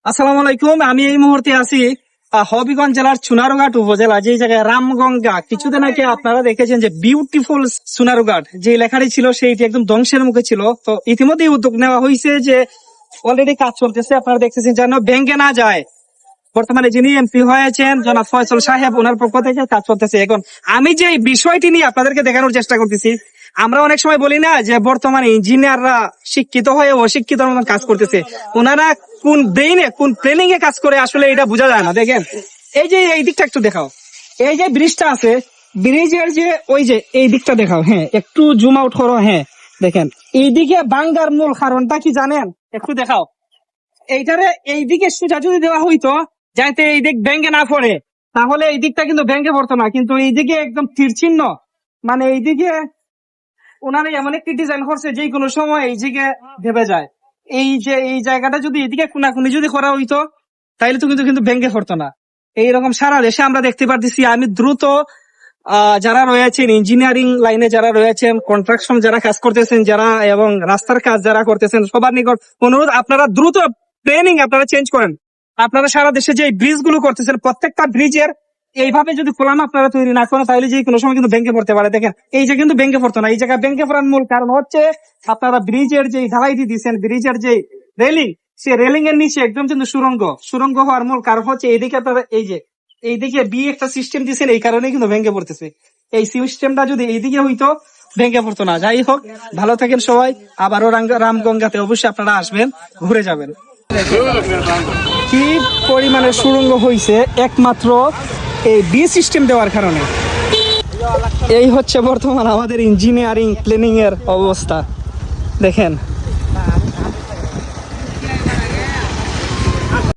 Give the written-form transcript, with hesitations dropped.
আসসালামু আলাইকুম। আমি এই মুহূর্তে আছি হবিগঞ্জ জেলার চুনারুঘাট উপজেলা, যে জায়গায় রামগঙ্গা। কিছুদিন আগে আপনারা দেখেছেন যে বিউটিফুল চুনারুঘাট যে লেখাটি ছিল সেইটি একদম ধ্বংসের মুখে ছিল। তো ইতিমধ্যেই উদ্যোগ নেওয়া হয়েছে যে অলরেডি কাজ চলতেছে, আপনারা দেখতেছেন যেন ভেঙে না যায়। বর্তমানে যিনি এমপি হয়েছেন জনাব ফয়সাল সাহেব, ওনার পক্ষ থেকে কাজ চলতেছে। এখন আমি যে বিষয়টি নিয়ে আপনাদেরকে দেখানোর চেষ্টা করতেছি, আমরা অনেক সময় বলি না যে বর্তমানে ইঞ্জিনিয়াররা শিক্ষিত হয়ে অশিক্ষিত মতন কাজ করতেছে। ওনারা কোন ব্রেইনে কোন প্ল্যানিং এ কাজ করে আসলে এটা বোঝা যায় না। দেখেন এই যে এই দিকটা একটু দেখাও, এই যে ব্রিজটা আছে, ব্রিজের যে ওই যে এই দিকটা দেখাও। হ্যাঁ, একটু জুম আউট করো। হ্যাঁ দেখেন, এইদিকে ভাঙ্গার মূল কারণটা কি জানেন? একটু দেখাও। এইটারে এইদিকে সোজা যদি দেওয়া হইতো যাতে এই দিক ব্যাংকে না পড়ে, তাহলে এই দিকটা কিন্তু ব্যাংকে পড়তো না। কিন্তু এইদিকে একদম তীরচিহ্ন, মানে এইদিকে ওনারা এমন একটি ডিজাইন করছে যে কোনো সময় এই দিকে ভেবে যায়। এই যে এই জায়গাটা যদি এদিকে কোনাকুনি যদি করা হইতো তাইলে তো কিন্তু কিন্তু ব্যাংকে পড়তো না। এইরকম সারা দেশে আমরা দেখতে পারতেছি। আমি দ্রুত যারা রয়েছেন ইঞ্জিনিয়ারিং লাইনে, যারা রয়েছেন কন্ট্রাকশন, যারা কাজ করতেছেন, যারা এবং রাস্তার কাজ যারা করতেছেন, সবার নিকট অনুরোধ, আপনারা দ্রুত প্ল্যানিং আপনারা চেঞ্জ করেন। আপনারা সারা দেশে যে ব্রিজ গুলো করতেছেন, প্রত্যেকটা ব্রিজের এইভাবে যদি খোলাম আপনারা তৈরি না করেন তাহলে যে কোনো সময় কিন্তু ব্যাংকে পড়তে পারে। দেখেন এই যে কিন্তু ব্যাংকে পড়তো না, এই জায়গায় ব্যাংকে পড়ার মূল কারণ হচ্ছে আপনারা ব্রিজের যে ঢালাইটি দিচ্ছেন, ব্রিজের যে রেলিং, সে রেলিং এর নিচে একদম কিন্তু সুরঙ্গ হওয়ার মূল কারণ হচ্ছে এইদিকে আপনারা এই যে এইদিকে বি একটা সিস্টেম দিচ্ছেন, এই কারণে কিন্তু ভেঙে পড়তেছে। এই সিস্টেমটা যদি এইদিকে হইতো ভেঙে পড়তো না। যাই হোক, ভালো থাকেন সবাই। আবারও রামগঙ্গাতে অবশ্যই আপনারা আসবেন, ঘুরে যাবেন। কি পরিমাণে সুরঙ্গ হয়েছে একমাত্র এই বি সিস্টেম দেওয়ার কারণে। এই হচ্ছে বর্তমান আমাদের ইঞ্জিনিয়ারিং প্ল্যানিং এর অবস্থা। দেখেন।